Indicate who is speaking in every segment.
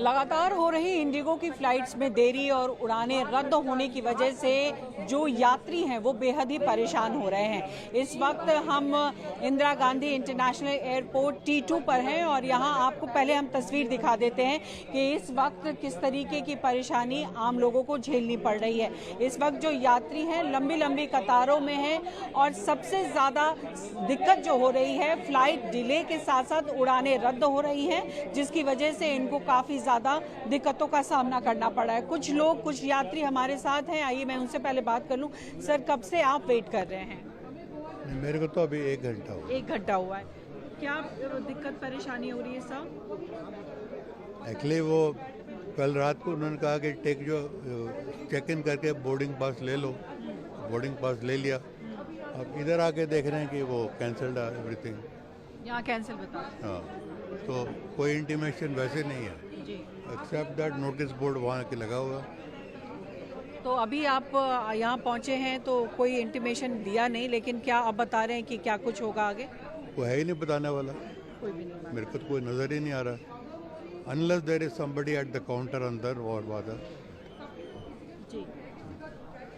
Speaker 1: लगातार हो रही इंडिगो की फ्लाइट्स में देरी और उड़ानें रद्द होने की वजह से जो यात्री हैं वो बेहद ही परेशान हो रहे हैं। इस वक्त हम Indira Gandhi international airport T2 पर हैं और यहाँ आपको पहले हम तस्वीर दिखा देते हैं कि इस वक्त किस तरीके की परेशानी आम लोगों को झेलनी पड़ रही है। इस वक्त जो यात्री हैं लंबी लंबी कतारों में हैं और सबसे ज़्यादा दिक्कत जो हो रही है फ्लाइट डिले के साथ साथ उड़ानें रद्द हो रही हैं, जिसकी वजह से इनको काफ़ी ज़्यादा दिक्कतों का सामना करना पड़ा है। कुछ यात्री हमारे साथ हैं, आइए मैं उनसे पहले बात कर लूं। सर, कब से आप वेट कर रहे हैं?
Speaker 2: मेरे को तो अभी 1 घंटा हुआ।
Speaker 1: 1 घंटा हुआ है। क्या दिक्कत परेशानी हो रही है सर?
Speaker 2: एक्चुअली वो कल रात को उन्होंने कहा कि चेक इन करके बोर्डिंग पास ले लो, बोर्डिंग पास ले लिया। अब इधर आके देख रहे हैं कि वो कैंसल्ड है एवरीथिंग।
Speaker 1: यहाँ कैंसिल बता।
Speaker 2: हाँ, तो कोई इंटीमेशन वैसे नहीं है एक्सेप्ट दैट नोटिस बोर्ड वहाँ के लगा हुआ।
Speaker 1: तो अभी आप यहाँ पहुँचे हैं तो कोई इंटीमेशन दिया नहीं, लेकिन क्या आप बता रहे हैं कि क्या कुछ होगा आगे?
Speaker 2: वो है ही नहीं बताने वाला,
Speaker 1: कोई भी नहीं।
Speaker 2: मेरे को तो कोई नज़र ही नहीं आ रहा unless there is somebody at the counter अंदर और बात।
Speaker 1: जी,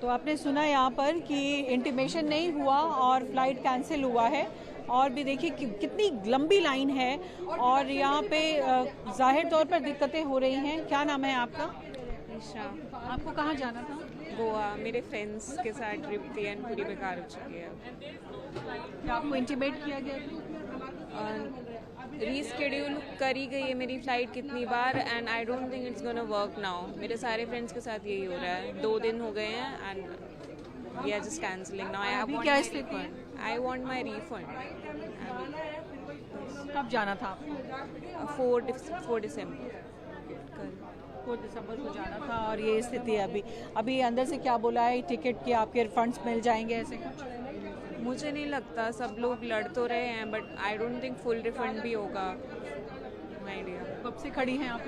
Speaker 1: तो आपने सुना यहाँ पर कि इंटीमेशन नहीं हुआ और फ्लाइट कैंसिल हुआ है। और भी देखिए कितनी लंबी लाइन है और यहाँ पे जाहिर तौर पर दिक्कतें हो रही हैं। क्या नाम है आपका?
Speaker 3: ईशा।
Speaker 1: आपको कहाँ जाना था?
Speaker 3: गोवा। मेरे फ्रेंड्स के साथ ट्रिप थी एंड पूरी बेकार हो चुकी है।
Speaker 1: क्या आपको इंटीमेट किया गया?
Speaker 3: रीस्केड्यूल करी गई है मेरी फ़्लाइट कितनी बार and I don't think it's gonna work now. मेरे सारे फ्रेंड्स के साथ यही हो रहा है। 2 दिन हो गए हैं and we are just cancelling now.
Speaker 1: अभी क्या स्थिति है?
Speaker 3: I want my refund.
Speaker 1: कब जाना था आपको?
Speaker 3: 4 दिसंबर कल।
Speaker 1: 4 दिसंबर को जाना था और ये स्थिति है अभी अंदर से क्या बोला है टिकट के आपके रिफंड्स मिल जाएंगे ऐसे कुछ?
Speaker 3: मुझे नहीं लगता, सब लोग लड़ तो रहे हैं but I don't think full refund भी होगा। आइडिया।
Speaker 1: कब से खड़ी हैं आप?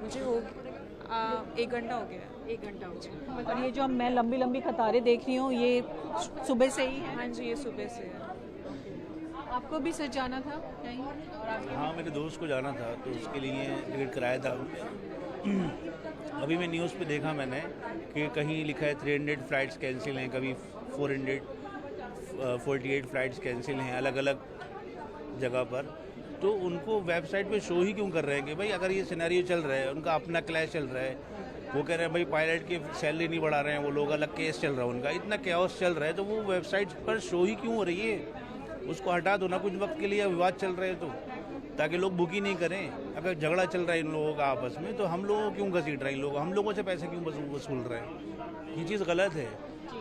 Speaker 3: मुझे हो 1 घंटा हो गया।
Speaker 1: 1 घंटा हो गया। और ये जो मैं लंबी लंबी कतारें देख रही हूँ ये सुबह से ही है?
Speaker 3: हाँ जी, ये सुबह से है।
Speaker 1: आपको भी सच जाना था कहीं?
Speaker 4: हाँ, मेरे दोस्त को जाना था तो उसके लिए टिकट कराया था। अभी मैं न्यूज़ पे देखा मैंने कि कहीं लिखा है 300 फ़्लाइट्स कैंसिल हैं, कभी 448 फ़्लाइट्स कैंसिल हैं अलग अलग जगह पर। तो उनको वेबसाइट पे शो ही क्यों कर रहे हैं कि भाई अगर ये सिनेरियो चल रहा है, उनका अपना क्लैश चल रहा है, वो कह रहे हैं भाई पायलट की सैलरी नहीं बढ़ा रहे हैं वो लोग, अलग केस चल रहा है उनका, इतना कैओस चल रहा है तो वो वेबसाइट पर शो ही क्यों हो रही है? उसको हटा दो ना कुछ वक्त के लिए, विवाद चल रहे हैं तो, ताकि लोग बुक ही नहीं करें। अगर झगड़ा चल रहा है इन लोगों का आपस में तो हम लोगों क्यों घसीट रहे हैं, इन लोग हम लोगों से पैसे क्यों वसूल रहे हैं? ये चीज़ गलत है।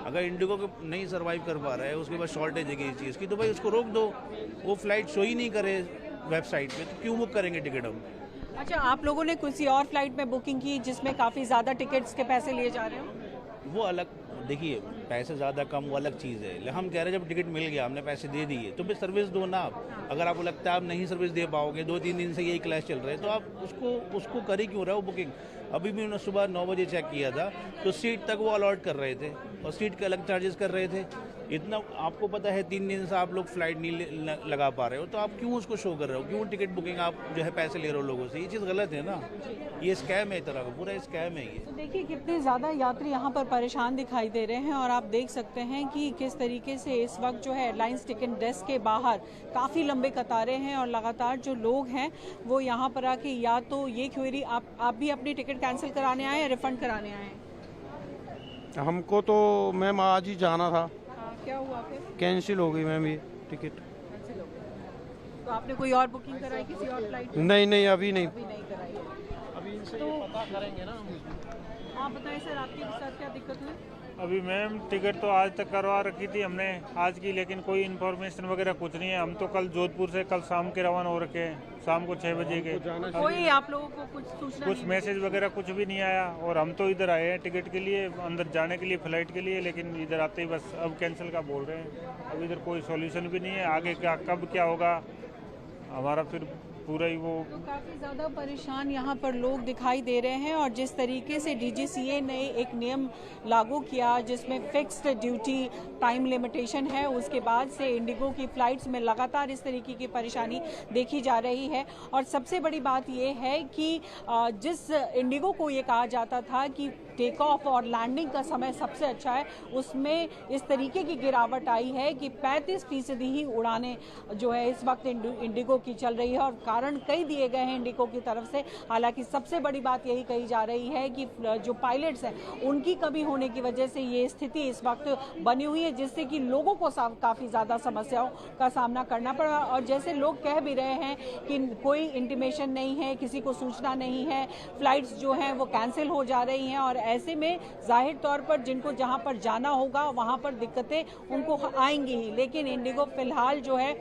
Speaker 4: अगर इंडिगो को नहीं सर्वाइव कर पा रहा है, उसके बाद शॉर्टेज है इस चीज़ की, तो भाई उसको रोक दो। वो फ्लाइट शो ही नहीं करे वेबसाइट पे तो क्यों बुक करेंगे टिकट हम?
Speaker 1: अच्छा, आप लोगों ने किसी और फ्लाइट में बुकिंग की जिसमें काफ़ी ज़्यादा टिकट्स के पैसे लिए जा रहे हो?
Speaker 4: वो अलग, देखिए पैसे ज़्यादा कम वो अलग चीज़ है। हम कह रहे हैं जब टिकट मिल गया, हमने पैसे दे दिए तो फिर सर्विस दो ना आप। अगर आपको लगता है आप नहीं सर्विस दे पाओगे, 2-3 दिन से यही क्लैश चल रहे हैं, तो आप उसको कर ही क्यों रहे हो बुकिंग? अभी भी उन्होंने सुबह 9 बजे चेक किया था तो सीट तक वो अलॉट कर रहे थे और सीट के अलग चार्जेस कर रहे थे। इतना आपको पता है 3 दिन से आप लोग फ्लाइट नहीं लगा पा रहे हो तो आप क्यों उसको शो कर रहे हो? क्यों टिकट बुकिंग आप जो है पैसे ले रहे हो लोगों से? ये चीज़ गलत है ना, ये स्कैम है, तरह का पूरा स्कैम है ये।
Speaker 1: तो देखिए कितने ज़्यादा यात्री यहाँ पर परेशान दिखाई दे रहे हैं और आप देख सकते हैं कि किस तरीके से इस वक्त जो है एयरलाइंस टिकट डेस्क के बाहर काफ़ी लंबे कतारें हैं और लगातार जो लोग हैं वो यहाँ पर आके या तो ये क्वेरी आप भी अपनी टिकट कैंसिल कराने आए या रिफंड कराने आए?
Speaker 5: हमको तो मैम आज ही जाना था।
Speaker 1: क्या हुआ फिर?
Speaker 5: कैंसिल हो गई मैम ये टिकट।
Speaker 1: कैंसिल हो गई। तो आपने कोई और बुकिंग कराई किसी और फ्लाइट?
Speaker 5: नहीं अभी नहीं
Speaker 1: कराई है।
Speaker 5: अभी इनसे
Speaker 1: तो
Speaker 5: पता करेंगे ना।
Speaker 1: आप बताएं सर, आपके साथ क्या दिक्कत हुई?
Speaker 6: अभी मैम टिकट तो आज तक करवा रखी थी हमने आज की, लेकिन कोई इन्फॉर्मेशन वगैरह कुछ नहीं है। हम तो कल जोधपुर से कल शाम के रवाना हो रखे हैं, शाम को 6 बजे के।
Speaker 1: कोई आप लोगों को कुछ सूचना?
Speaker 6: कुछ मैसेज वगैरह कुछ भी नहीं आया और हम तो इधर आए हैं टिकट के लिए, अंदर जाने के लिए फ्लाइट के लिए, लेकिन इधर आते ही बस अब कैंसिल का बोल रहे हैं। अब इधर कोई सॉल्यूशन भी नहीं है, आगे क्या कब क्या होगा हमारा फिर पूरा ही वो
Speaker 1: तो काफ़ी ज़्यादा परेशान यहाँ पर लोग दिखाई दे रहे हैं। और जिस तरीके से DGCA ने एक नियम लागू किया जिसमें फिक्स्ड ड्यूटी टाइम लिमिटेशन है, उसके बाद से इंडिगो की फ़्लाइट्स में लगातार इस तरीके की परेशानी देखी जा रही है। और सबसे बड़ी बात ये है कि जिस इंडिगो को ये कहा जाता था कि टेक ऑफ और लैंडिंग का समय सबसे अच्छा है, उसमें इस तरीके की गिरावट आई है कि 35% ही उड़ानें जो है इस वक्त इंडिगो की चल रही है। और कारण कई दिए गए हैं इंडिगो की तरफ से। हालांकि सबसे बड़ी बात यही कही जा रही है कि जो पायलट्स हैं उनकी कमी होने की वजह से ये स्थिति इस वक्त बनी हुई है, जिससे कि लोगों को काफ़ी ज़्यादा समस्याओं का सामना करना पड़ा। और जैसे लोग कह भी रहे हैं कि कोई इंटीमेशन नहीं है, किसी को सूचना नहीं है, फ्लाइट्स जो हैं वो कैंसिल हो जा रही हैं। और ऐसे में जाहिर तौर पर जिनको जहां पर जाना होगा वहां पर दिक्कतें उनको आएंगी ही। लेकिन इंडिगो फिलहाल जो है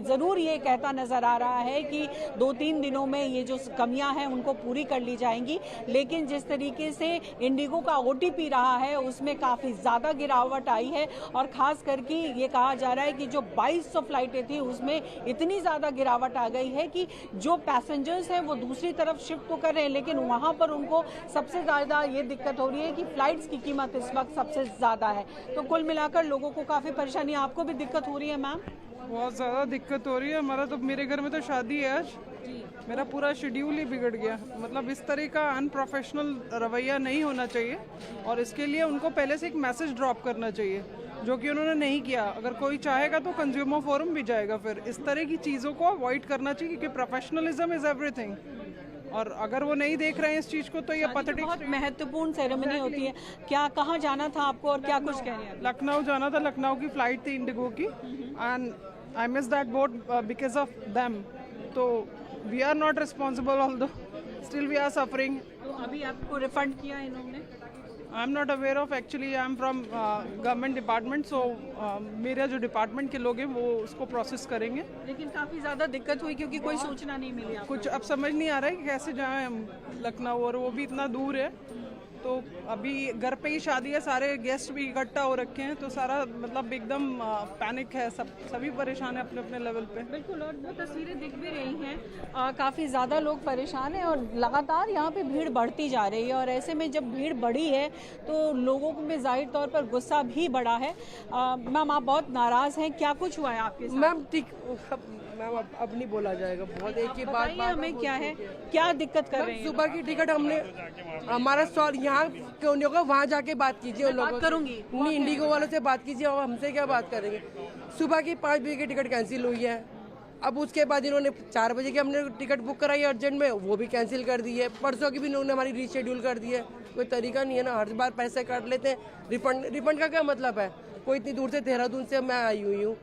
Speaker 1: ज़रूर ये कहता नज़र आ रहा है कि 2-3 दिनों में ये जो कमियां हैं उनको पूरी कर ली जाएंगी। लेकिन जिस तरीके से इंडिगो का OTP रहा है उसमें काफ़ी ज़्यादा गिरावट आई है। और ख़ास करके ये कहा जा रहा है कि जो 2200 फ्लाइटें थी उसमें इतनी ज़्यादा गिरावट आ गई है कि जो पैसेंजर्स हैं वो दूसरी तरफ शिफ्ट तो कर रहे हैं, लेकिन वहाँ पर उनको सबसे ज़्यादा ये दिक्कत हो रही है कि फ्लाइट्स की कीमत इस वक्त सबसे ज़्यादा है। तो कुल मिलाकर लोगों को काफ़ी परेशानी। आपको भी दिक्कत हो रही है मैम?
Speaker 7: बहुत ज़्यादा दिक्कत हो रही है। मेरे घर में तो शादी है आज, मेरा पूरा शेड्यूल ही बिगड़ गया। मतलब इस तरह का अनप्रोफेशनल रवैया नहीं होना चाहिए और इसके लिए उनको पहले से एक मैसेज ड्रॉप करना चाहिए, जो कि उन्होंने नहीं किया। अगर कोई चाहेगा तो कंज्यूमर फोरम भी जाएगा। फिर इस तरह की चीज़ों को अवॉइड करना चाहिए क्योंकि प्रोफेशनलिज्म इज़ एवरीथिंग। और अगर वो नहीं देख रहे हैं इस चीज़ को तो ये पैथेटिक।
Speaker 1: बहुत महत्वपूर्ण सेरेमनी होती है। क्या कहाँ जाना था आपको और क्या कुछ कह रहे हैं?
Speaker 7: लखनऊ जाना था, लखनऊ की फ्लाइट थी इंडिगो की and I miss that boat because of them. तो we are not responsible although still we are suffering.
Speaker 1: तो अभी आपको रिफंड किया इन्होंने?
Speaker 7: I am not aware of, actually I am from government department, so मेरे जो डिपार्टमेंट के लोग हैं वो उसको प्रोसेस करेंगे।
Speaker 1: लेकिन काफ़ी ज़्यादा दिक्कत हुई क्योंकि कोई सूचना नहीं मिली आपको।
Speaker 7: कुछ अब समझ नहीं आ रहा है कि कैसे जाएं हम लखनऊ, और वो भी इतना दूर है। तो अभी घर पे ही शादी है, सारे गेस्ट भी इकट्ठा हो रखे हैं, तो सारा मतलब एकदम पैनिक है, सभी परेशान है अपने अपने लेवल पे।
Speaker 1: बिल्कुल, और वो तस्वीरें दिख भी रही हैं, काफ़ी ज़्यादा लोग परेशान हैं और लगातार यहाँ पे भीड़ बढ़ती जा रही है। और ऐसे में जब भीड़ बढ़ी है तो लोगों में जाहिर तौर पर गुस्सा भी बढ़ा है। मैम, आप बहुत नाराज़ हैं, क्या कुछ हुआ है आपके साथ?
Speaker 8: मैम अब नहीं बोला जाएगा, बहुत एक ही बात
Speaker 1: हमें क्या है, क्या दिक्कत कर रहे हैं?
Speaker 8: सुबह की टिकट हमने हमारा सवाल यहाँ क्यों नहीं होगा, वहाँ जाके बात कीजिए उन लोगों से।
Speaker 1: करूंगी
Speaker 8: नहीं, इंडिगो वालों से बात कीजिए, और हमसे क्या बात करेंगे। सुबह की 5 बजे की टिकट कैंसिल हुई है, अब उसके बाद इन्होंने 4 बजे की हमने टिकट बुक कराई अर्जेंट में, वो भी कैंसिल कर दी है। परसों की भी इन्होंने हमारी रीशेड्यूल कर दी है। कोई तरीका नहीं है ना, हर बार पैसे काट लेते हैं। रिफंड का क्या मतलब है? कोई इतनी दूर से देहरादून से मैं आई हुई हूँ,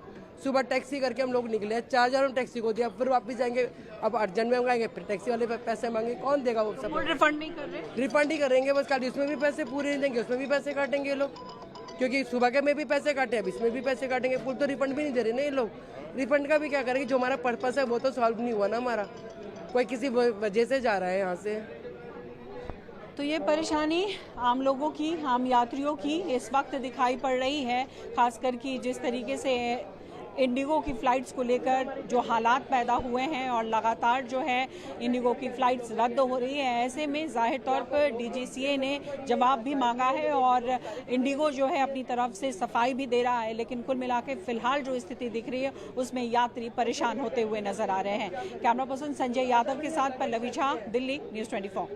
Speaker 8: सुबह टैक्सी करके हम लोग निकले, 4000 हम टैक्सी को दिया, फिर वापस जाएंगे, अब अर्जेंट में मंगाएंगे, फिर टैक्सी वाले पैसे मांगे, कौन देगा वो सब?
Speaker 1: रिफंड नहीं कर रहे?
Speaker 8: रिफंड ही करेंगे बस, खाली उसमें भी पैसे पूरे नहीं देंगे, उसमें भी पैसे काटेंगे ये लोग, क्योंकि सुबह के में भी पैसे काटे, अब इसमें भी पैसे काटेंगे। फुल तो रिफंड भी नहीं दे रहे ना ये लोग। रिफंड का भी क्या करेंगे? जो हमारा पर्पस है वो तो सॉल्व नहीं हुआ ना हमारा, कोई किसी वजह से जा रहा है यहाँ से।
Speaker 1: तो ये परेशानी आम लोगों की, आम यात्रियों की इस वक्त दिखाई पड़ रही है, खासकर कि जिस तरीके से इंडिगो की फ़्लाइट्स को लेकर जो हालात पैदा हुए हैं और लगातार जो है इंडिगो की फ़्लाइट्स रद्द हो रही है। ऐसे में जाहिर तौर पर DGCA ने जवाब भी मांगा है और इंडिगो जो है अपनी तरफ से सफाई भी दे रहा है। लेकिन कुल मिला के फ़िलहाल जो स्थिति दिख रही है उसमें यात्री परेशान होते हुए नजर आ रहे हैं। कैमरा पर्सन संजय यादव के साथ पल्लवी झा, दिल्ली, News 24।